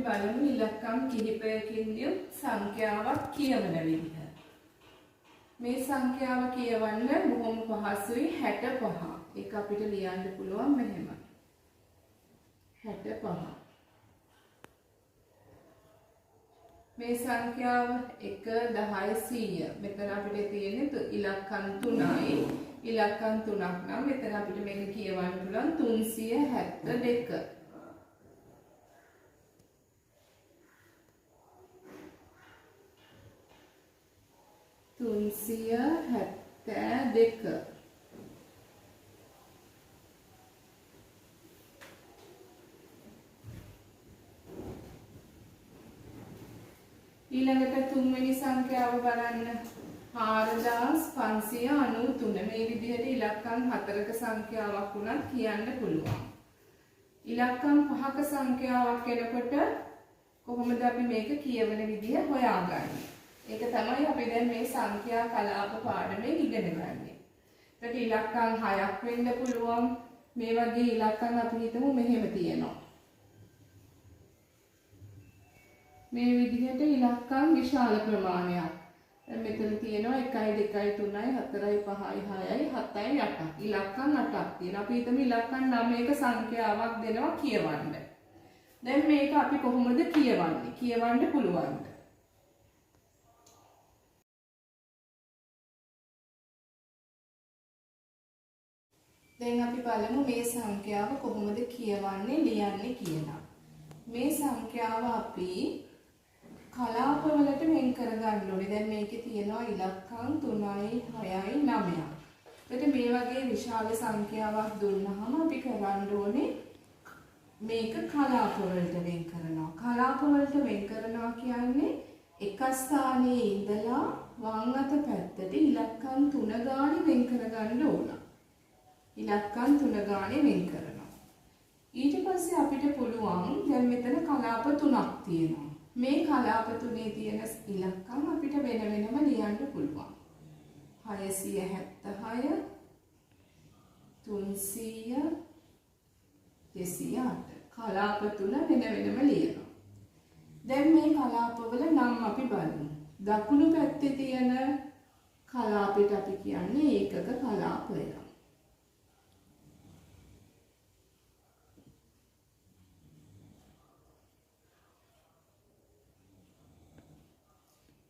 බලමු ඉලක්කම් කිහිපයකින් යුත් සංඛ්‍යාවක් කියවන විදිහ. මේ සංඛ්‍යාව කියවන්න බොහොම පහසුයි 65. ඒක අපිට ලියන්න පුළුවන් මෙහෙම. 65. මේ සංඛ්‍යාව 1 10 100. මෙතන අපිට තියෙන්නේ ඉලක්කම් 3යි. ඉලක්කම් 3ක් නම් මෙතන අපිට මේක කියවන්න පුළුවන් 372. ඊළඟට තුන්වෙනි සංඛ්‍යාව බලන්න 4593. මේ විදිහට ඉලක්කම් 4ක සංඛ්‍යාවක් වුණත් කියන්න පුළුවන්. ඉලක්කම් 5ක සංඛ්‍යාවක් එනකොට කොහොමද අපි මේක කියවන විදිහ හොයාගන්නේ? ඒක තමයි අපි දැන් මේ සංඛ්‍යා කලාප පාඩමේ ඉගෙන ගන්න. ඒකට ඉලක්කම් 6ක් වෙන්න පුළුවන්. මේ වගේ ඉලක්කම් අපි හිතමු මෙහෙම තියෙනවා. මේ විදිහට ඉලක්කම් විශාල ප්‍රමාණයක්. දැන් මෙතන තියෙනවා 1 2 3 4 5 6 7 8. ඉලක්කම් 8ක් තියෙනවා. අපි හිතමු ඉලක්කම් 9ක සංඛ්‍යාවක් දෙනවා කියවන්න. දැන් මේක අපි කොහොමද කියවන්නේ? කියවන්න පුළුවන්ද? දැන් අපි බලමු මේ සංඛ්‍යාව කොහොමද කියවන්නේ ලියන්නේ කියලා. මේ සංඛ්‍යාව අපි කලාප වලට වෙන් කරගන්න ඕනේ. දැන් මේකේ තියෙනවා ඉලක්කම් 3යි 6යි 9යි. එතකොට මේ වගේ විශාල සංඛ්‍යාවක් දුන්නාම අපි කරන්න ඕනේ මේක කලාප වලට වෙන් කරනවා. කලාප වලට වෙන් කරනවා කියන්නේ එක ස්ථානයේ ඉඳලා වම් අත පැත්තට ඉලක්කම් 3 ගානේ වෙන් කරගන්න ඕන. ඉලක්කම් 3 ගානේ වෙන් කරනවා. ඊට පස්සේ අපිට පුළුවන් දැන් මෙතන කලාප 3ක් තියෙනවා. මේ කලාප 3 තියෙන ඉලක්කම් අපිට වෙන වෙනම ලියන්න පුළුවන්. 676 300 208 කලාප 3 වෙන වෙනම ලියනවා. දැන් මේ කලාපවල නම් අපි බලමු. දකුණු පැත්තේ තියෙන කලාපෙට අපි කියන්නේ ඒකක කලාපය.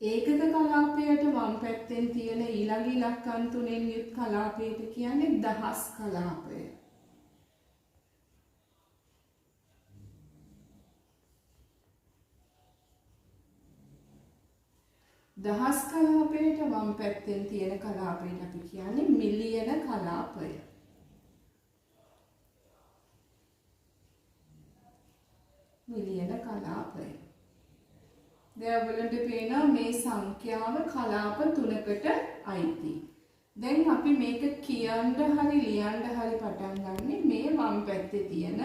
ඒකක කලාපයට වම් පැත්තෙන් තියෙන ඊළඟ ඉලක්කම් 3න් යුත් කලාපයට කියන්නේ දහස් කලාපය. දහස් කලාපයට වම් පැත්තෙන් තියෙන කලාපයට අපි කියන්නේ මිලියන කලාපය. මිලියන කලාපය. දැන් ඔයගොල්ලන්ට පේනවා මේ සංඛ්‍යාව කලාප 3කට අයිති. දැන් අපි මේක කියන්න හරි ලියන්න හරි පටන් ගන්නෙ මේ වම් පැත්තේ තියෙන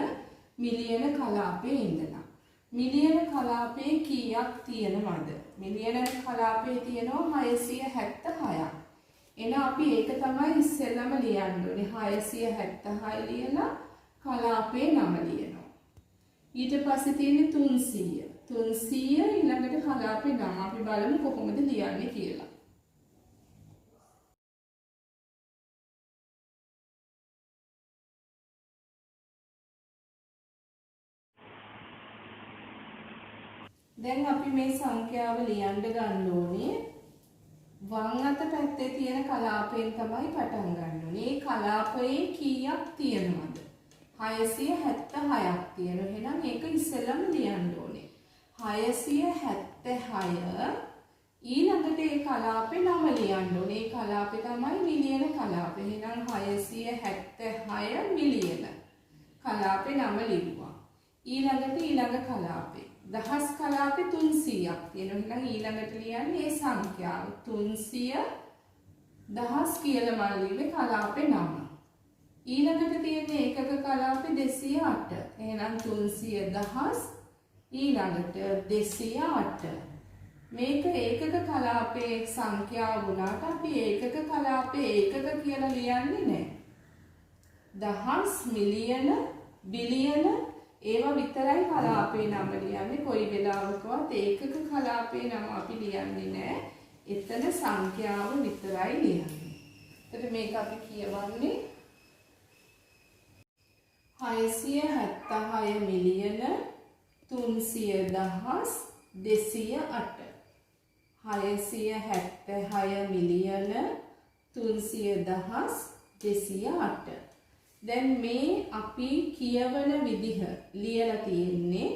මිලියන කලාපයේ ඉඳලා. මිලියන කලාපයේ කීයක් තියෙනවද? මිලියන කලාපයේ තියෙනවා 676ක්. එන අපි ඒක තමයි ඉස්සෙල්ලම ලියන්න ඕනේ. 676 ලියලා කලාපේ නම ලියනවා. ඊට පස්සේ තියෙන්නේ 300. 300 ඊළඟට කලාපේ නම අපි බලමු කොහොමද ලියන්නේ කියලා. දැන් අපි මේ සංඛ්‍යාව ලියන්න ගන්න ඕනේ. වම් අත පැත්තේ තියෙන කලාපයෙන් තමයි පටන් ගන්න ඕනේ. මේ කලාපයේ කීයක් තියෙනවද? 676ක් තියෙනවා. එහෙනම් ඒක ඉස්සෙල්ලම ලියන්න ඕනේ. 676 ඊළඟට ඒ කලාපේ නම ලියන්න ඕනේ. ඒ කලාපේ තමයි මිලියන කලාපේ. එහෙනම් 676 මිලියන කලාපේ නම ලියුවා. ඊළඟට ඊළඟ කලාපේ දහස් කලාපේ 300ක් තියෙනවා. එහෙනම් ඊළඟට ලියන්නේ ඒ සංඛ්‍යාව 300 දහස් කියලා මම ලියුවේ කලාපේ නම. ඊළඟට තියෙන ඒකක කලාපේ 208. එහෙනම් 300 දහස් ඊළඟට 208. මේක ඒකක කලාපයේ සංඛ්‍යාව වුණාට අපි ඒකක කලාපයේ ඒකක කියලා ලියන්නේ නැහැ. දහස් මිලියන බිලියන ඒවා විතරයි කලාපේ නම ලියන්නේ. කොයි වෙලාවකවත් ඒකක කලාපේ නම අපි ලියන්නේ නැහැ. එතන සංඛ්‍යාව විතරයි ලියන්නේ. එතකොට මේක අපි කියවන්නේ 676 මිලියන 300,208. 676 මිලියන 300,208. දැන් මේ අපි කියවන විදිහ ලියලා තියෙන්නේ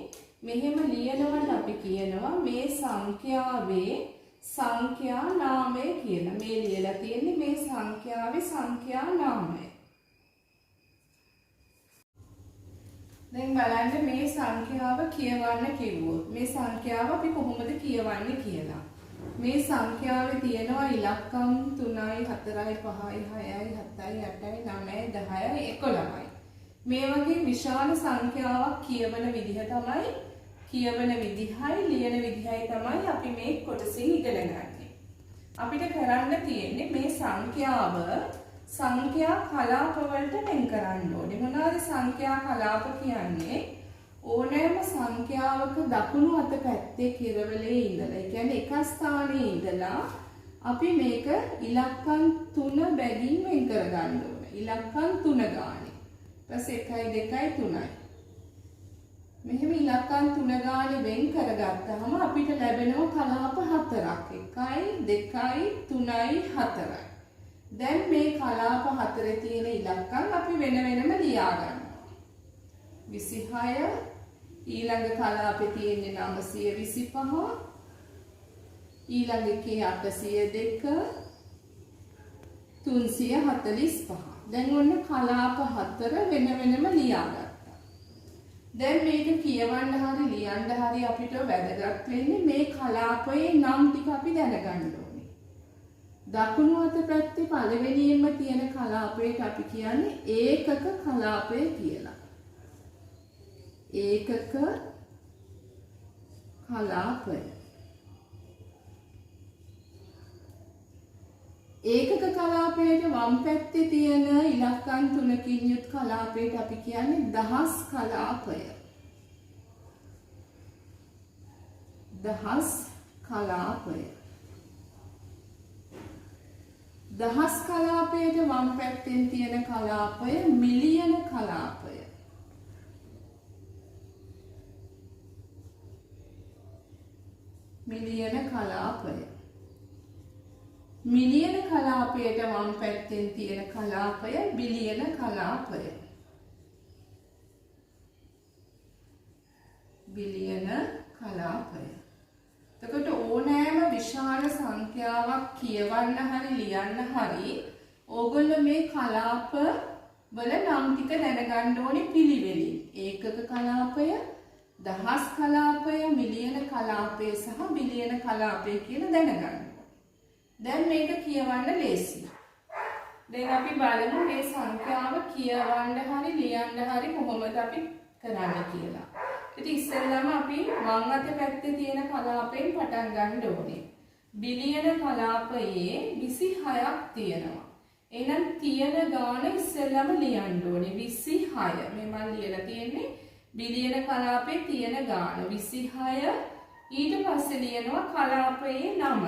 මෙහෙම ලියනවට අපි කියනවා මේ සංඛ්‍යාවේ සංඛ්‍යා නාමය කියලා. මේ ලියලා තියෙන්නේ මේ සංඛ්‍යාවේ සංඛ්‍යා නාමය. දැන් බලන්න මේ සංඛ්‍යාව කියවන්න කිව්වොත් මේ සංඛ්‍යාව අපි කොහොමද කියවන්නේ කියලා. මේ සංඛ්‍යාවේ තියෙනවා ඉලක්කම් 3යි 4යි 5යි 6යි 7යි 8යි 9යි 10යි 11යි. මේ වගේ විශාල සංඛ්‍යාවක් කියවන විදිහ තමයි කියවන විදිහයි ලියන විදිහයි තමයි අපි මේ කොටසින් ඉගෙන ගන්නේ. අපිට කරන්න තියෙන්නේ මේ සංඛ්‍යාව සංඛ්‍යා කලාප වලට වෙන් කරන්න ඕනේ. මොනවාද සංඛ්‍යා කලාප කියන්නේ? ඕනෑම සංඛ්‍යාවක දකුණු අත පැත්තේ කෙරවලේ ඉඳලා, ඒ කියන්නේ එක ස්ථානයේ ඉඳලා අපි මේක ඉලක්කම් 3 බැගින් වෙන් කරගන්න ඕනේ. ඉලක්කම් 3 ගානේ. ඊපස්සේ 1යි 2යි 3යි. මෙහෙම ඉලක්කම් 3 ගානේ වෙන් කරගත්තාම අපිට ලැබෙනවා කලාප 4ක්. 1යි 2යි 3යි 4යි. දැන් මේ කලාප 4 තියෙන ඉලක්කම් අපි වෙන වෙනම ලියා ගන්නවා. 26 ඊළඟ කලාපේ තියෙන්නේ 925 ඊළඟ එකේ 802 345. දැන් ඔන්න කලාප 4 වෙන වෙනම ලියාගත්තා. දැන් මේක කියවන්න හරි ලියන්න හරි අපිට වැදගත් වෙන්නේ මේ කලාපයේ නම් ටික අපි දැනගන්න ඕනේ. දකුණු අත පැත්තේ පළවෙනියෙන්ම තියෙන කලාපයට අපි කියන්නේ ඒකක කලාපය කියලා. ඒකක කලාපය. ඒකක කලාපයේ වම් පැත්තේ තියෙන ඉලක්කම් 3කින් යුත් කලාපයට අපි කියන්නේ දහස් කලාපය. දහස් කලාපය. දහස් කලාපයේ වම් පැත්තෙන් තියෙන කලාපය මිලියන කලාපය. මිලියන කලාපය. මිලියන කලාපයට වම් පැත්තෙන් තියෙන කලාපය බිලියන කලාපය. බිලියන කලාපය. එතකොට ඕනෑම විශාල සංඛ්‍යාවක් කියවන්න හරි ලියන්න හරි ඕගොල්ලෝ මේ කලාප වල නම් ටික දැනගන්න ඕනේ පිළිවෙලින්. ඒකක කලාපය, දහස් කලාපය, මිලියන කලාපය සහ බිලියන කලාපය කියලා දැනගන්න. දැන් මේක කියවන්න ලේසියි. දැන් අපි බලමු මේ සංඛ්‍යාව කියවන්න හරි ලියන්න හරි කොහොමද අපි කරන්නේ කියලා. ඉතින් ඉස්සෙල්ලාම අපි වම් අත පැත්තේ තියෙන කලාපයෙන් පටන් ගන්න ඕනේ. බිලියන කලාපයේ 26ක් තියෙනවා. එහෙනම් තියෙන ගාන ඉස්සෙල්ලාම ලියන්න ඕනේ 26. මේ මම ලියලා තියෙන්නේ බිලියන කලාපයේ තියෙන ගාන 26. ඊට පස්සේ ලියනවා කලාපයේ නම.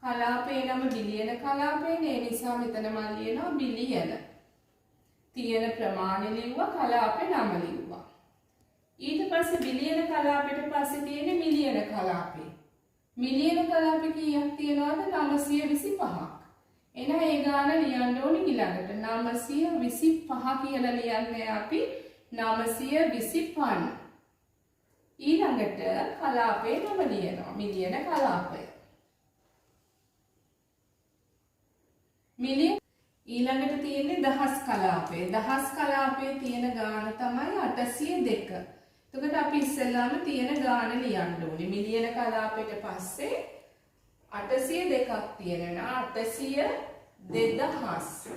කලාපයේ නම බිලියන කලාපයේ ඒ නිසා මෙතන මම ලියනවා බිලියන. තියෙන ප්‍රමාණය ලිව්වා කලාපේ නම ලිව්වා. ඊට පස්සේ බිලියන කලාපයට පස්සේ තියෙන්නේ මිලියන කලාපේ. මිලියන කලාපේ කීයක් තියනවද? 925ක්. එහෙනම් ඒ ගාන ලියන්න ඕනේ ඊළඟට 925 කියලා ලියන්නේ අපි 925. ඊළඟට කලාපේ නම ලියනවා මිලියන කලාපය. මිලියන ඊළඟට තියෙන්නේ දහස් කලාපය. දහස් කලාපයේ තියෙන ගාන තමයි 802. එතකොට අපි ඉස්සෙල්ලාම තියෙන ගාන ලියන්න ඕනේ. මිලියන කලාපයට පස්සේ 802ක් තියෙනවා. 800 2000.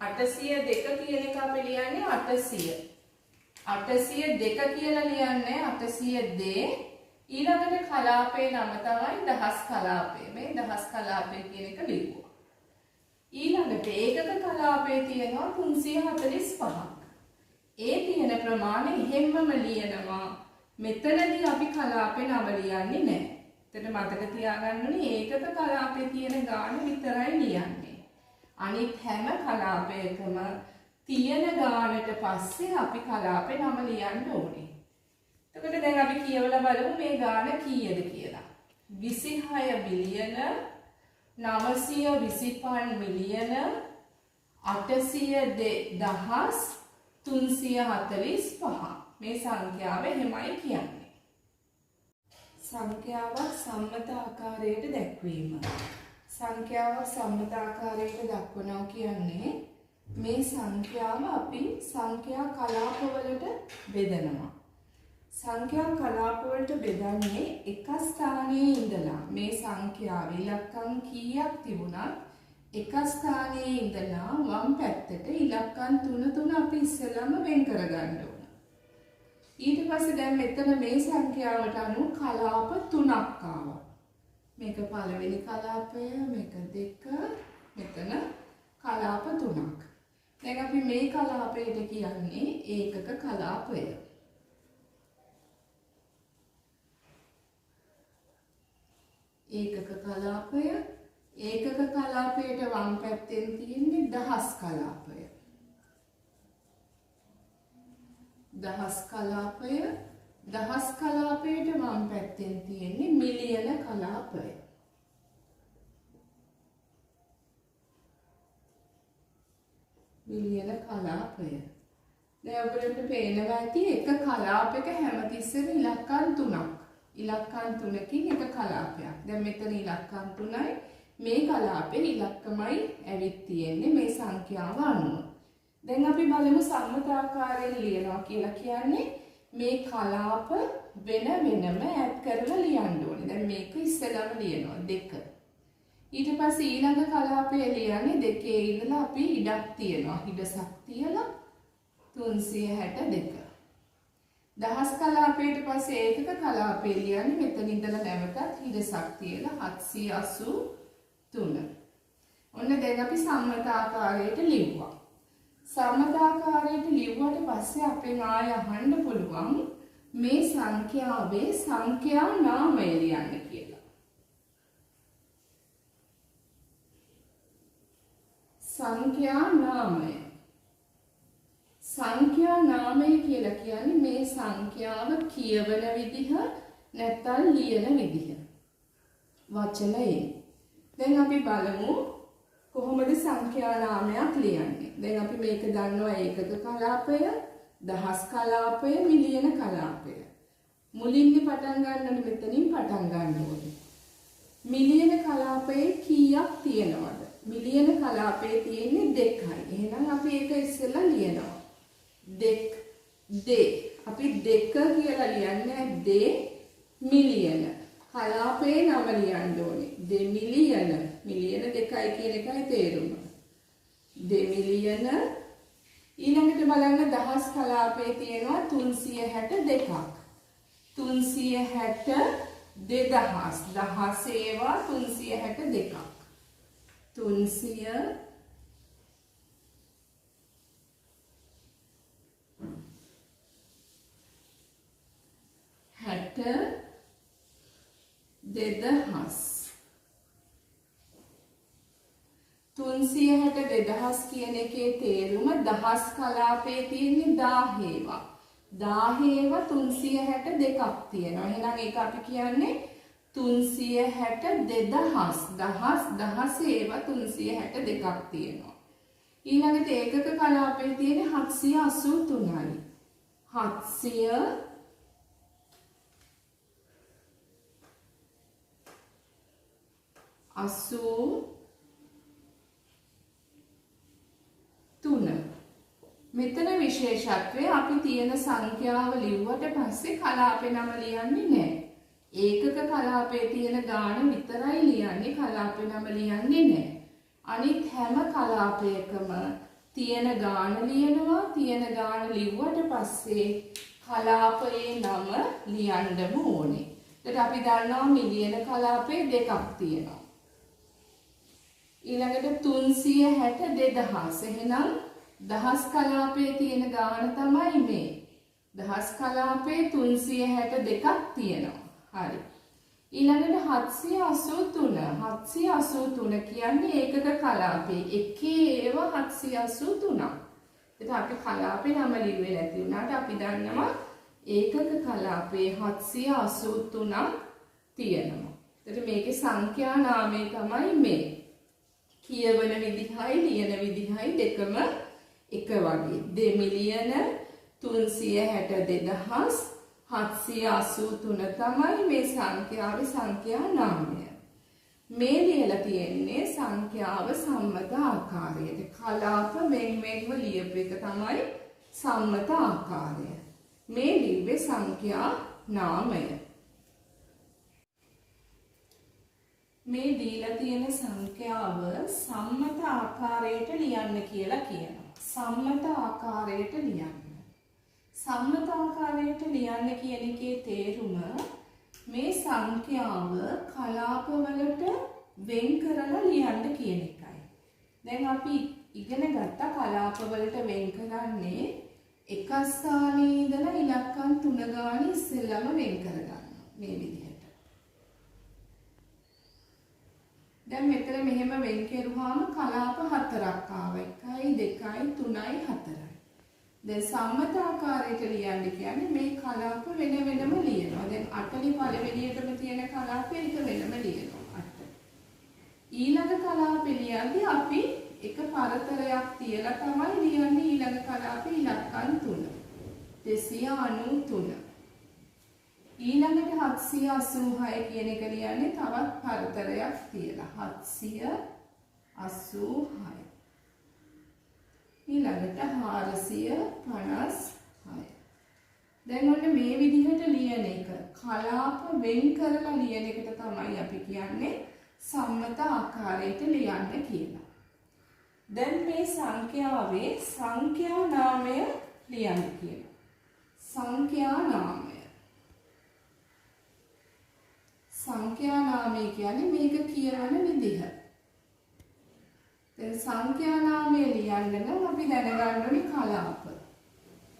802 කියන එක අපි ලියන්නේ 800. 802 කියලා ලියන්නේ 802. ඊළඟට කලාපයේ නම තමයි දහස් කලාපය. මේ දහස් කලාපය කියන එක ලියුවා. ඊළඟට ඒකක කලාපයේ තියෙනවා 345ක්. ඒ තියෙන ප්‍රමාණය හැමම ලියනවා. මෙතනදී අපි කලාපේ නම ලියන්නේ නැහැ. එතන මතක තියාගන්න ඕනේ ඒකක කලාපේ තියෙන ගාන විතරයි ලියන්නේ. අනිත් හැම කලාපයකම තියෙන ගානට පස්සේ අපි කලාපේ නම ලියන්න ඕනේ. එතකොට දැන් අපි කියවලා බලමු මේ ගාන කීයද කියලා. 26 බිලියන 925 මිලියන 802,345 මේ සංඛ්‍යාව එහෙමයි කියන්නේ. සංඛ්‍යාවක් සම්මත ආකාරයට දැක්වීම. සංඛ්‍යාවක් සම්මත ආකාරයට දක්වනවා කියන්නේ මේ සංඛ්‍යාව අපි සංඛ්‍යා කලාපවලට බෙදනවා. සංඛ්‍යා කලාපවලට බෙදන්නේ එක ස්ථානයේ ඉඳලා මේ සංඛ්‍යාව ඉලක්කම් කීයක් තිබුණත් එක ස්ථානයේ ඉඳලා වම් පැත්තට ඉලක්කම් 3 අපි ඉස්සෙල්ලාම වෙන් කරගන්න ඕන. ඊට පස්සේ දැන් මෙතන මේ සංඛ්‍යාවට අනුව කලාප 3ක් ආවා. මේක පළවෙනි කලාපය, මේක 2, මෙතන කලාප 3ක්. දැන් අපි මේ කලාපයට කියන්නේ ඒකක කලාපය. ඒකක කලාපය. ඒකක කලාපයට වම් පැත්තෙන් තියෙන්නේ දහස් කලාපය. දහස් කලාපය. දහස් කලාපයට වම් පැත්තෙන් තියෙන්නේ මිලියන කලාපය. මිලියන කලාපය. දැන් ඔබට පේනවා ඇති එක කලාපයක හැමතිස්සෙම ඉලක්කම් 3ක්. ඉලක්කම් 3කින් එක කලාපයක්. දැන් මෙතන ඉලක්කම් 3යි. මේ කලාපේ ඉලක්කමයි ඇවිත් තියෙන්නේ මේ සංඛ්‍යාව අනුව. දැන් අපි බලමු සම්මත ආකාරයෙන් ලියනවා කියලා කියන්නේ මේ කලාප වෙන වෙනම ඇඩ් කරලා ලියන්න ඕනේ. දැන් මේක ඉස්සෙල්ලාම ලියනවා 2. ඊට පස්සේ ඊළඟ කලාපය ලියන්නේ 2 ඉඳලා අපි ඉඩක් තියනවා. ඉඩසක් තියලා 362. දහස් කලාපයට පස්සේ ඒකක කලාපය ලියන්නේ මෙතන ඉඳලා නැවතත් ඉඩසක් තියලා 783. ඔන්න දැන් අපි සම්මත ආකාරයට ලිව්වා. සම්මත ආකාරයට ලිව්වට පස්සේ අපෙන් ආය අහන්න පුළුවන් මේ සංඛ්‍යාවේ සංඛ්‍යා නාමය ලියන්න කියලා. සංඛ්‍යා නාමය. සංඛ්‍යා නාමය කියලා කියන්නේ මේ සංඛ්‍යාව කියවන විදිහ නැත්නම් ලියන විදිහ. වචනයෙන්. දැන් අපි බලමු කොහොමද සංඛ්‍යා නාමයක් ලියන්නේ. දැන් අපි මේක දන්නවා ඒකක කලාපය, දහස් කලාපය, මිලියන කලාපය. මුලින්ම පටන් ගන්නනේ මෙතනින් පටන් ගන්න ඕනේ. මිලියන කලාපයේ කීයක් තියෙනවද? මිලියන කලාපයේ තියෙන්නේ 2යි. එහෙනම් අපි ඒක ඉස්සෙල්ලා ලියනවා. අපි 2 කියලා ලියන්නේ මිලියන. කලාපයේ නම ලියන්න ඕනේ. මිලියන. මිලියන 2යි කියන එකයි තේරුම. මිලියන. ඊළඟට බලන්න දහස් කලාපයේ තියෙනවා 362ක්. 360 2000. දහස් ඒවා 362ක්. 300 2000. 360 2000 කියන එකේ තේරුම දහස් කලාපයේ තියෙන්නේ 1000 ඒවා. 1000 ඒවා 362ක් තියෙනවා. එහෙනම් ඒක අපි කියන්නේ 360 2000. දහස් ඒවා 362ක් තියෙනවා. ඊළඟට ඒකක කලාපයේ තියෙන්නේ 783යි. 783. මෙතන විශේෂත්වය අපි තියෙන සංඛ්‍යාව ලිව්වට පස්සේ කලාපේ නම ලියන්නේ නැහැ. ඒකක කලාපයේ තියෙන ගාන විතරයි ලියන්නේ, කලාපේ නම ලියන්නේ නැහැ. අනිත් හැම කලාපයකම තියෙන ගාන ලියනවා. තියෙන ගාන ලිව්වට පස්සේ කලාපයේ නම ලියන්නම ඕනේ. එතකොට අපි දන්නවා මිලියන කලාපේ 2ක් තියෙනවා. ඊළඟට 360 2000. එහෙනම් දහස් කලාපයේ තියෙන ගාන තමයි මේ. දහස් කලාපයේ 362ක් තියෙනවා. හරි. ඊළඟට 783. 783 කියන්නේ ඒකක කලාපේ. එකේ ඒව 783ක්. එතකොට අපි කලාපේ නම ලිව්වේ නැති වුණාට අපි දන්නවා ඒකක කලාපේ 783ක් තියෙනවා. එතකොට මේකේ සංඛ්‍යා නාමය තමයි මේ. කියවන විදිහයි ලියන විදිහයි දෙකම එක වගේ. 2,362,783 තමයි මේ සංඛ්‍යාවේ සංඛ්‍යා නාමය. මේ ලියලා තියෙන්නේ සංඛ්‍යාව සම්මත ආකාරයට. කලාප මෙන්ව ලියපු එක තමයි සම්මත ආකාරය. මේ ලිව්වේ සංඛ්‍යා නාමය. මේ දීලා තියෙන සංඛ්‍යාව සම්මත ආකාරයට ලියන්න කියලා කියනවා. සම්මත ආකාරයට ලියන්න. සම්මත ආකාරයට ලියන්න කියන එකේ තේරුම මේ සංඛ්‍යාව කලාප වලට වෙන් කරලා ලියන්න කියන එකයි. දැන් අපි ඉගෙන ගත්ත කලාප වලට වෙන් කරන්නේ එක ස්ථානයේ ඉඳලා ඉලක්කම් 3 ගාන ඉස්සෙල්ලාම වෙන් කරගන්නවා. මේ විදිහට. දැන් මෙතන මෙහෙම වෙන් කරුවාම කලාප 4ක් ආවා. 1 2 3 4. දැන් සම්මත ආකාරයට ලියන්න කියන්නේ මේ කලාප වෙන වෙනම ලියනවා. දැන් 8 පළවෙනියටම තියෙන කලාපය එක වෙනම ලියනවා 8. ඊළඟ කලාපේ ලියද්දී අපි එක පරතරයක් තියලා තමයි ලියන්නේ ඊළඟ කලාපේ ඉලක්කම් 3. 293. ඊළඟට 786 කියන එක ලියන්නේ තවත් පරතරයක් තියලා 786. ඊළඟට 456. දැන් ඔන්න මේ විදිහට ලියන එක කලාප වෙන් කරලා ලියන එකට තමයි අපි කියන්නේ සම්මත ආකාරයට ලියන්න කියලා. දැන් මේ සංඛ්‍යාවේ සංඛ්‍යා නාමය ලියන්න කියලා. සංඛ්‍යා නාමය. සංඛ්‍යා නාමය කියන්නේ මේක කියවන විදිහ. දැන් සංඛ්‍යා නාමය ලියන්න නම් අපි දැනගන්න ඕනේ කලාප.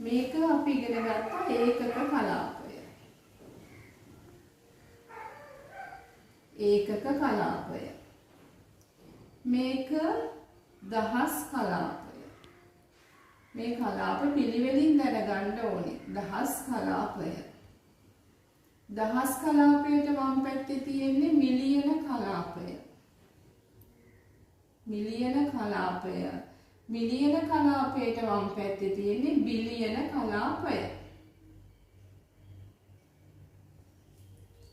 මේක අපි ඉගෙන ගත්තා ඒකක කලාපය. ඒකක කලාපය. මේක දහස් කලාපය. මේ කලාප පිළිවෙලින් දැනගන්න ඕනේ. දහස් කලාපය. දහස් කලාපයට වම් පැත්තේ තියෙන්නේ මිලියන කලාපය. මිලියන කලාපය. මිලියන කලාපයට වම් පැත්තේ තියෙන්නේ බිලියන කලාපය.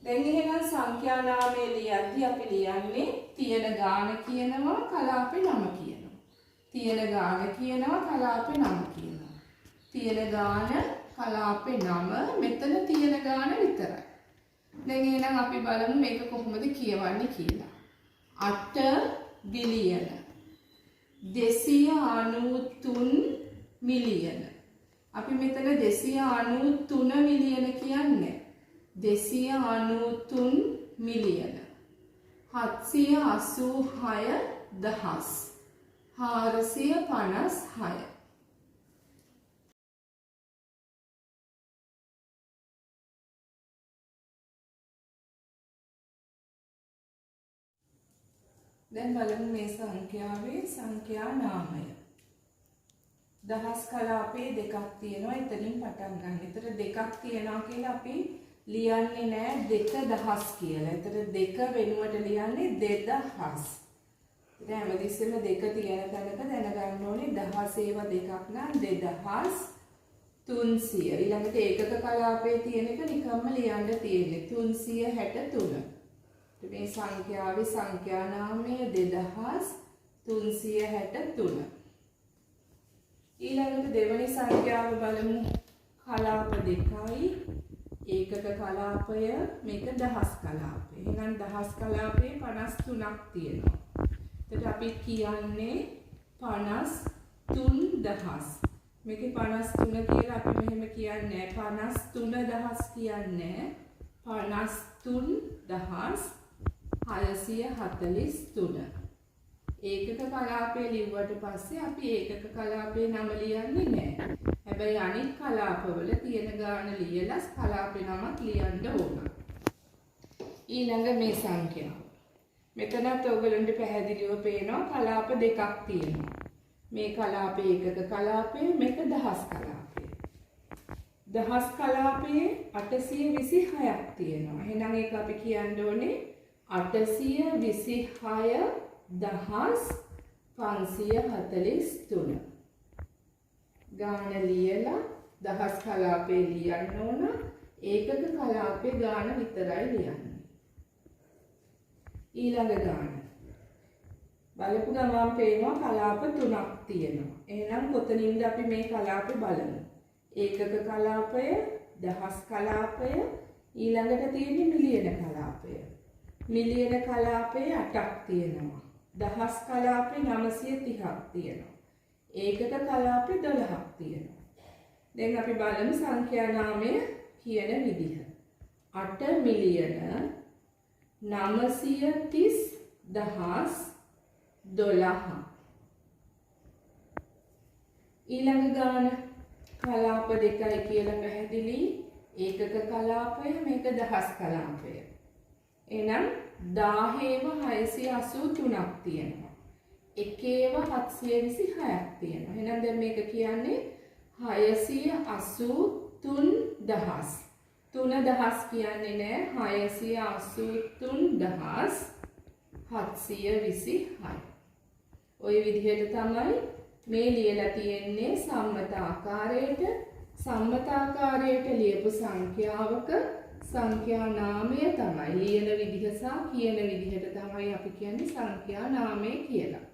දැන් එහෙනම් සංඛ්‍යා නාමය ලියද්දී අපි ලියන්නේ තියෙන ගාන කියනවා කලාපේ නම කියනවා. තියෙන ගාන කියනවා කලාපේ නම කියනවා. තියෙන ගාන කලාපේ නම මෙතන තියෙන ගාන විතරයි. දැන් එහෙනම් අපි බලමු මේක කොහොමද කියවන්නේ කියලා. 8 බිලියන 293 මිලියන. අපි මෙතන 293 මිලියන කියන්නේ 293 මිලියන 786,456. දැන් බලමු මේ සංඛ්‍යාවේ සංඛ්‍යා නාමය. දහස් කලාපේ දෙකක් තියෙනවා. එතනින් පටන් ගන්න. ඒතර දෙකක් තියෙනවා කියලා අපි ලියන්නේ නෑ 2000 කියලා. ඒතර දෙක වෙනුවට ලියන්නේ 2000. ඉතින් හැමදෙස්සෙම දෙක තියෙන තැනක දැනගන්න ඕනේ 10 ඒවා දෙකක් නම් 2300. ඊළඟට ඒකක කලාපේ තියෙන එක නිකම්ම ලියන්න තියෙන්නේ 363. මේ සංඛ්‍යාවේ සංඛ්‍යා නාමය 2363. ඊළඟට දෙවෙනි සංඛ්‍යාව බලමු. කලාප දෙකයි. ඒකක කලාපය මේක දහස් කලාපය. එහෙනම් දහස් කලාපේ 53ක් තියෙනවා. එතකොට අපි කියන්නේ 53000. මේකේ 53 කියලා අපි මෙහෙම කියන්නේ 53000 කියන්නේ 53643. ඒකක කලාපය ලිව්වට පස්සේ අපි ඒකක කලාපේ නම ලියන්නේ නැහැ. හැබැයි අනිත් කලාපවල තියෙන ගාන ලියලා කලාපේ නමක් ලියන්න ඕන. ඊළඟ මේ සංඛ්‍යාව. මෙතනත් ඔයගලන්ට පැහැදිලිව පේනවා කලාප දෙකක් තියෙනවා. මේ කලාපේ ඒකක කලාපය, මේක දහස් කලාපය. දහස් කලාපයේ 826ක් තියෙනවා. එහෙනම් ඒක අපි කියන්න ඕනේ 826,543. ගාන ලියලා දහස් කලාපේ ලියන්න ඕන. ඒකක කලාපේ ගාන විතරයි ලියන්නේ. ඊළඟ ගාන බලපු ගමන් පේනවා කලාප 3ක් තියෙනවා. එහෙනම් කොතනින්ද අපි මේ කලාපේ බලමු. ඒකක කලාපය, දහස් කලාපය, ඊළඟට තියෙන්නේ මිලියන කලාපය. මිලියන කලාපේ 8ක් තියෙනවා. දහස් කලාපේ 930ක් තියෙනවා. ඒකක කලාපේ 12ක් තියෙනවා. දැන් අපි බලමු සංඛ්‍යා නාමය කියන විදිහ. 8 මිලියන 930,12. ඊළඟ ගාන කලාප දෙකයි කියලා පැහැදිලි. ඒකක කලාපය, මේක දහස් කලාපය. එහෙනම් 10,683ක් තියෙනවා. එකේව 726ක් තියෙනවා. එහෙනම් දැන් මේක කියන්නේ 683,000. 3000 කියන්නේ නෑ 683,726. ওই විදිහට තමයි මේ ලියලා තියෙන්නේ සම්මත ආකාරයට. සම්මත ආකාරයට ලියපු සංඛ්‍යාවක සංඛ්‍යා නාමය තමයි ලියන විදිහ සහ කියන විදිහට තමයි අපි කියන්නේ සංඛ්‍යා නාමය කියලා.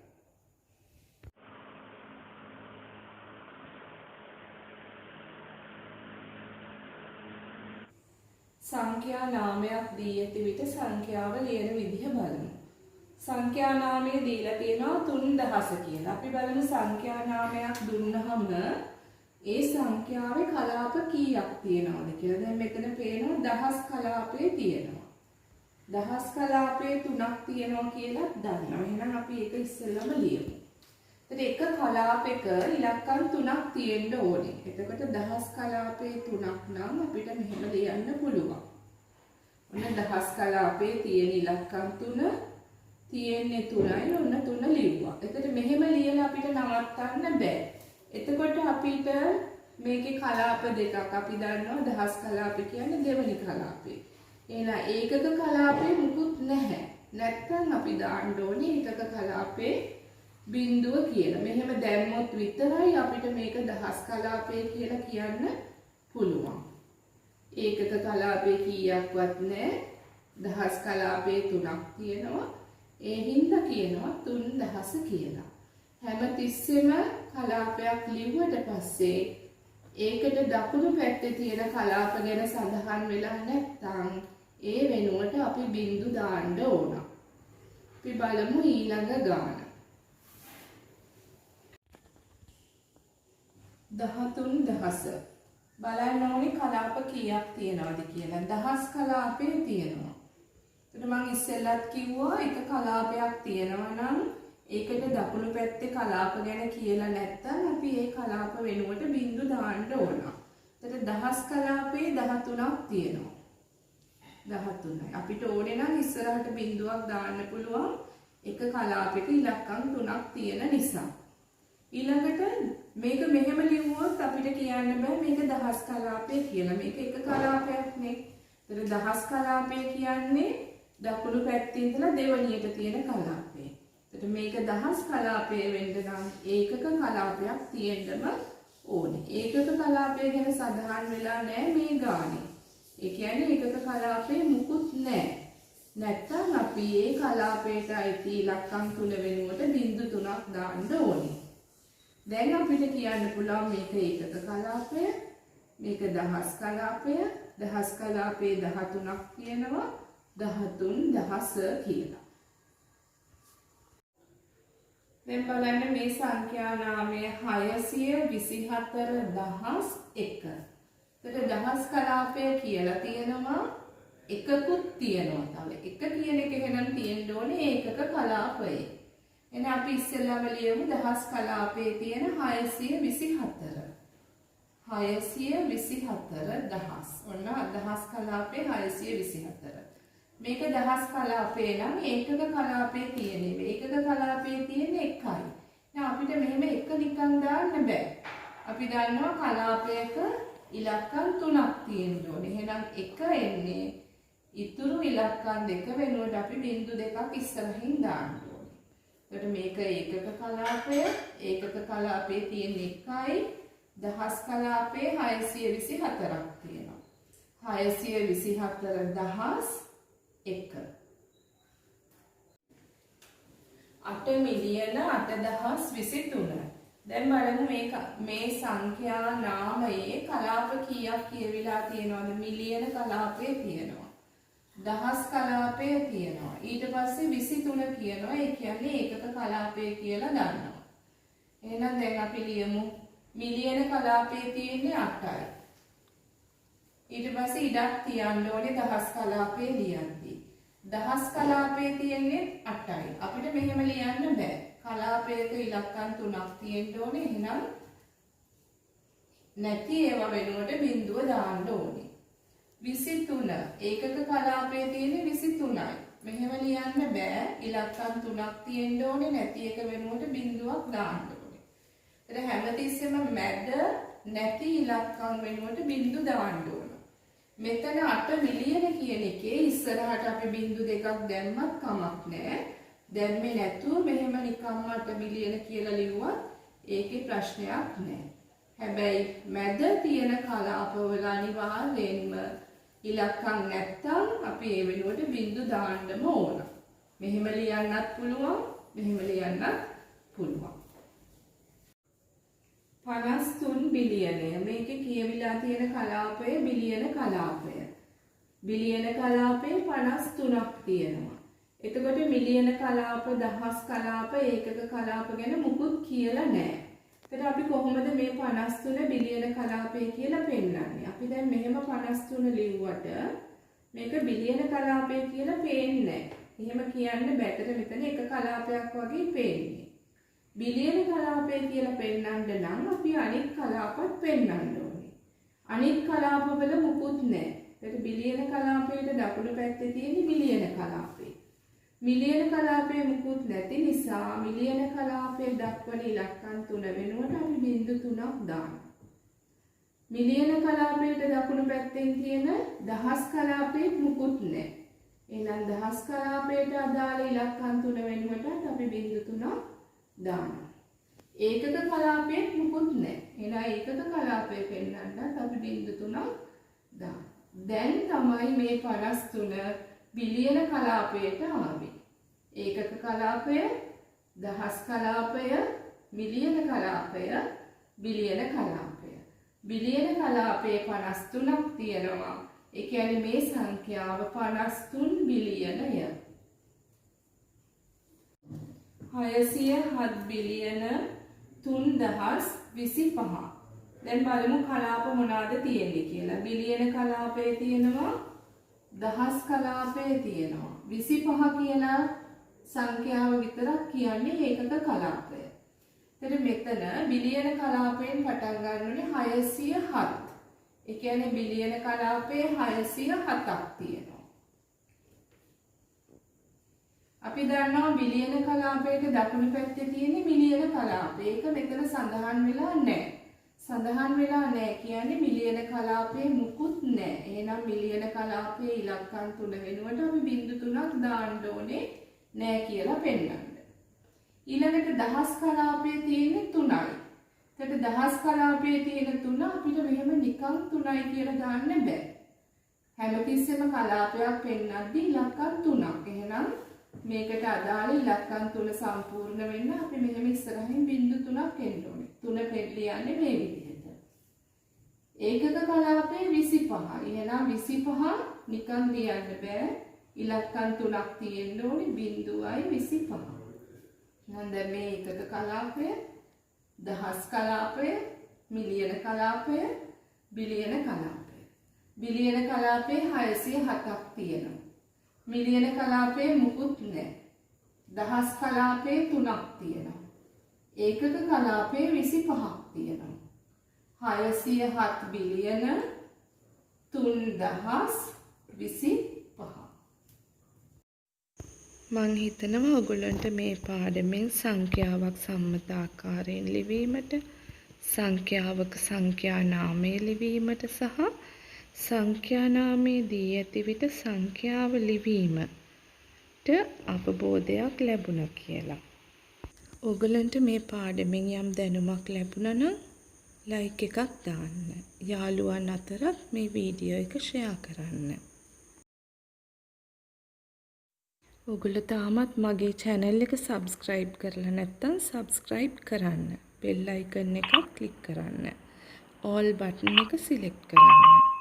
සංඛ්‍යා නාමයක් දී ඇති විට සංඛ්‍යාව ලියන විදිහ බලමු. සංඛ්‍යා නාමය දීලා තියෙනවා 3000 කියලා. අපි බලමු සංඛ්‍යා නාමයක් දුන්නහම ඒ සංඛ්‍යාවේ කලාප කීයක් තියෙනවද කියලා. දැන් මෙතන පේනවා දහස් කලාපේ තියෙනවා. දහස් කලාපේ 3ක් තියෙනවා කියලා දන්නවා. එහෙනම් අපි ඒක ඉස්සෙල්ලාම ලියමු. එතකොට එක කලාපයක ඉලක්කම් 3ක් තියෙන්න ඕනේ. එතකොට දහස් කලාපේ 3ක් නම් අපිට මෙහෙම ලියන්න පුළුවන්. ඔන්න දහස් කලාපේ තියෙන ඉලක්කම් 3 තියෙන්නේ 3යි. ඔන්න 3 ලිව්වා. එතකොට මෙහෙම ලියලා අපිට නවත්තන්න බෑ. එතකොට අපිට මේකේ කලාප දෙකක් අපි දන්නවා. දහස් කලාපේ කියන්නේ දෙවෙනි කලාපේ. එහෙනම් ඒකක කලාපේ මුකුත් නැහැ. නැත්තම් අපි දාන්න ඕනේ ඒකක කලාපේ බිඳුව කියලා. මෙහෙම දැම්මොත් විතරයි අපිට මේක දහස් කලාපේ කියලා කියන්න පුළුවන්. ඒකක කලාපේ කීයක්වත් නැහැ. දහස් කලාපේ 3ක් තියෙනවා. ඒ හින්දා කියනවා 3000 කියලා. හැම තිස්සෙම කලාපයක් ලිව්වට පස්සේ ඒකට දකුණු පැත්තේ තියෙන කලාප ගැන සඳහන් වෙලා නැත්නම් ඒ වෙනුවට අපි බිඳු දාන්න ඕන. අපි බලමු ඊළඟ ගාන. 13,000. බලන්න ඕනේ කලාප කීයක් තියෙනවද කියලා. දහස් කලාපේ තියෙනවා. එතකොට මම ඉස්සෙල්ලත් කිව්වා එක කලාපයක් තියෙනවා නම් ඒකට දකුණු පැත්තේ කලාප ගැන කියලා නැත්නම් අපි ඒ කලාප වෙනුවට බිඳු දාන්න ඕන. එතකොට දහස් කලාපේ 13ක් තියෙනවා. 13යි. අපිට ඕනේ නම් ඉස්සරහට බිඳුවක් දාන්න පුළුවන් එක කලාපයක ඉලක්කම් 3ක් තියෙන නිසා. ඊළඟට මේක මෙහෙම ලිව්වොත් අපිට කියන්න බෑ මේක දහස් කලාපය කියලා. මේක එක කලාපයක් නේ. එතකොට දහස් කලාපය කියන්නේ දකුණු පැත්තේ ඉඳලා දෙවණියට තියෙන කලාපය. එතකොට මේක දහස් කලාපය වෙන්න නම් ඒකක කලාපයක් තියෙන්නම ඕනේ. ඒකක කලාපය ගැන සඳහන් වෙලා නැහැ මේ ගානේ. ඒ කියන්නේ ඒකක කලාපේ මුකුත් නැහැ. නැත්තම් අපි ඒ කලාපයට අයිති ඉලක්කම් 3 වෙනුවට බිංදු 3ක් දාන්න ඕනේ. දැන් අපිට කියන්න පුළුවන් මේක ඒකක කලාපය, මේක දහස් කලාපය, දහස් කලාපේ 13ක් තියෙනවා 13,000 කියලා. දැන් බලන්න මේ සංඛ්‍යා නාමය 624,001. එතකොට දහස් කලාපය කියලා තියෙනවා එකකුත් තියෙනවා. තව එක කියන එක එහෙනම් තියෙන්න ඕනේ ඒකක කලාපය. එහෙනම් අපි ඉස්සෙල්ලාම ලියමු දහස් කලාපයේ තියෙන 624. 624 දහස්. ඔන්න දහස් කලාපයේ 624. මේක දහස් කලාපේ නම් ඒකක කලාපේ තියෙන්නේ. ඒකක කලාපේ තියෙන්නේ 1යි. දැන් අපිට මෙහෙම එක නිකන් දාන්න බෑ. අපි දන්නවා කලාපයක ඉලක්කම් 3ක් තියෙන්න ඕනේ. එහෙනම් 1 එන්නේ ඉතුරු ඉලක්කම් 2 වෙනුවට අපි බිංදු 2ක් ඉස්සරහින් දාන්න ඕනේ. එතකොට මේක ඒකක කලාපය. ඒකක කලාපේ තියෙන්නේ 1යි. දහස් කලාපේ 624ක් තියෙනවා. 624 දහස් 1. 8 මිලියන 8023. දැන් බලමු මේ සංඛ්‍යා නාමයේ කලාප කීයක් කියවිලා තියෙනවද? මිලියන කලාපේ තියෙනවා. දහස් කලාපේ තියෙනවා. ඊට පස්සේ 23 කියනවා. ඒ කියන්නේ ඒකක කලාපේ කියලා දන්නවා. එහෙනම් දැන් අපි ලියමු මිලියන කලාපේ තියෙන්නේ 8යි. ඊට පස්සේ ඉඩක් තියන්න ඕනේ දහස් කලාපේ ලියද්දී. දහස් කලාපේ තියෙන්නේ 8යි. අපිට මෙහෙම ලියන්න බෑ. කලාපයක ඉලක්කම් 3ක් තියෙන්න ඕනේ. එහෙනම් නැති ඒවා වෙනුවට බිංදුව දාන්න ඕනේ. 23 ඒකක කලාපයේ තියෙන්නේ 23යි. මෙහෙම ලියන්න බෑ. ඉලක්කම් 3ක් තියෙන්න ඕනේ. නැති එක වෙනුවට බිංදුවක් දාන්න ඕනේ. ඒතර හැමතිස්සෙම මැද නැති ඉලක්කම් වෙනුවට බිංදු දාන්න ඕන. මෙතන 8 මිලියන කියන එකේ ඉස්සරහට අපි බිංදු දෙකක් දැම්මත් කමක් නැහැ. දැම්මේ නැතුව මෙහෙම නිකම්ම 8 මිලියන කියලා ලිව්වත් ඒකේ ප්‍රශ්නයක් නැහැ. හැබැයි මැද තියෙන කලාපවල අනිවාර්යෙන්ම ඉලක්කම් නැත්තම් අපි ඒ වෙනුවට බිංදු දාන්නම ඕන. මෙහෙම ලියන්නත් පුළුවන්, මෙහෙම ලියන්නත් පුළුවන්. 53 බිලියනය. මේකේ කියවිලා තියෙන කලාපය බිලියන කලාපය. බිලියන කලාපේ 53ක් තියෙනවා. එතකොට මිලියන කලාප, දහස් කලාප, ඒකක කලාප ගැන මුකුත් කියලා නැහැ. එතකොට අපි කොහොමද මේ 53 බිලියන කලාපය කියලා පෙන්නන්නේ? අපි දැන් මෙහෙම 53 ලිව්වට මේක බිලියන කලාපය කියලා පේන්නේ නැහැ. එහෙම කියන්න බැතර මෙතන එක කලාපයක් වගේ පේන්නේ. බිලියන කලාපය කියලා පෙන්වන්න නම් අපි අනිත් කලාපත් පෙන්වන්න ඕනේ. අනිත් කලාපවල මුකුත් නැහැ. ඒකට බිලියන කලාපයේ දකුණු පැත්තේ තියෙන බිලියන කලාපය. මිලියන කලාපයේ මුකුත් නැති නිසා මිලියන කලාපයේ දක්වන ඉලක්කම් 3 වෙනුවට අපි බිංදු 3ක් දානවා. මිලියන කලාපයේ දකුණු පැත්තෙන් තියෙන දහස් කලාපයේ මුකුත් නැහැ. එහෙනම් දහස් කලාපයට අදාළ ඉලක්කම් 3 වෙනුවට අපි බිංදු 3ක් දානවා. ඒකක කලාපයේ මුකුත් නැහැ. එහෙනම් ඒකක කලාපය පෙන්වන්නත් අපි බිංදු 3ක් දානවා. දැන් තමයි මේ 53 බිලියන කලාපයට ආවේ. ඒකක කලාපය, දහස් කලාපය, මිලියන කලාපය, බිලියන කලාපය. බිලියන කලාපයේ 53ක් තියෙනවා. ඒ කියන්නේ මේ සංඛ්‍යාව 53 බිලියනය. 607 බිලියන 3025. දැන් බලමු කලාප මොනවාද තියෙන්නේ කියලා. බිලියන කලාපයේ තියෙනවා, දහස් කලාපයේ තියෙනවා. 25 කියලා සංඛ්‍යාව විතරක් කියන්නේ ඒකක කලාපය. එතකොට මෙතන බිලියන කලාපයෙන් පටන් ගන්න ඕනේ 607. ඒ කියන්නේ බිලියන කලාපයේ 607ක් තියෙනවා. අපි දන්නවා බිලියන කලාපයේ දකුණු පැත්තේ තියෙන මිලියන කලාපය. ඒක මෙතන සඳහන් වෙලා නැහැ. සඳහන් වෙලා නැහැ කියන්නේ මිලියන කලාපයේ මුකුත් නැහැ. එහෙනම් මිලියන කලාපයේ ඉලක්කම් 3 වෙනුවට අපි බිංදු 3ක් දාන්න ඕනේ නැහැ කියලා පෙන්නන්න. ඊළඟට දහස් කලාපයේ තියෙන්නේ 3යි. එතකොට දහස් කලාපයේ තියෙන 3 අපිට මෙහෙම නිකන් 3යි කියලා දාන්න බෑ. හැමතිස්සෙම කලාපයක් පෙන්නද්දී ඉලක්කම් 3ක්. එහෙනම් මේකට අදාළ ඉලක්කම් 3 සම්පූර්ණ වෙන්න අපි මෙහෙම ඉස්සරහින් බිංදු 3ක් එන්න ඕනේ. 3 ලියන්නේ මේ විදිහට. ඒකක කලාපයේ 25. එහෙනම් 25 නිකන් ලියන්න බෑ. ඉලක්කම් 3ක් තියෙන්න ඕනේ. බිංදුවයි 25. එහෙනම් දැන් මේ ඒකක කලාපය, දහස් කලාපය, මිලියන කලාපය, බිලියන කලාපය. බිලියන කලාපයේ 607ක් තියෙනවා. මිලියන කලාපයේ මුකුත් නැහැ. දහස් කලාපේ 3ක් තියෙනවා. ඒකක කලාපේ 25ක් තියෙනවා. 607 බිලියන 3025. මං හිතනවා ඔයගොල්ලන්ට මේ පාඩමෙන් සංඛ්‍යාවක් සම්මත ආකාරයෙන් ලිවීමට, සංඛ්‍යාවක සංඛ්‍යා නාමය ලිවීමට සහ සංඛ්‍යා නාමයේ දී ඇති විට සංඛ්‍යාව ලිවීමට අවබෝධයක් ලැබුණා කියලා. ඔයගොල්ලන්ට මේ පාඩමෙන් යම් දැනුමක් ලැබුණා නම් ලයික් එකක් දාන්න. යාළුවන් අතරත් මේ වීඩියෝ එක ෂෙයා කරන්න. ඔයගොල්ලෝ තාමත් මගේ channel එක subscribe කරලා නැත්නම් subscribe කරන්න. bell icon එක click කරන්න. all button එක select කරන්න.